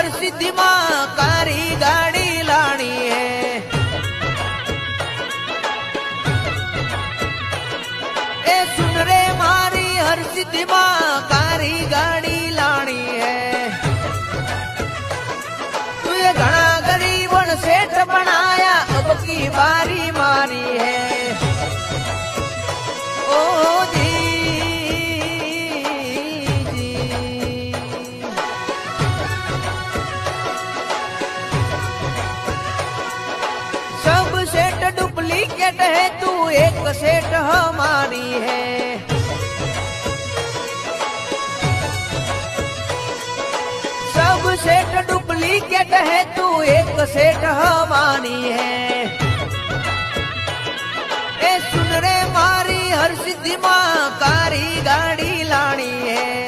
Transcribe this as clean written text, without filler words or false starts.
हर सिद्धि माँ कारी गाड़ी लानी है। ए सुन रे मारी हर सिद्धि माँ कारी गाड़ी लानी है। तुझे घना गरीबन सेठ बनाया अब की बारी मारी है। ओ जी सब सेठ डुप्लीकेट है तू एक सेठ हमारी है। सब सेठ डुप्लीकेट है तू एक सेठ हमारी है। ए सुन रे मारी हर सिद्धि माँ कारी गाड़ी लानी है।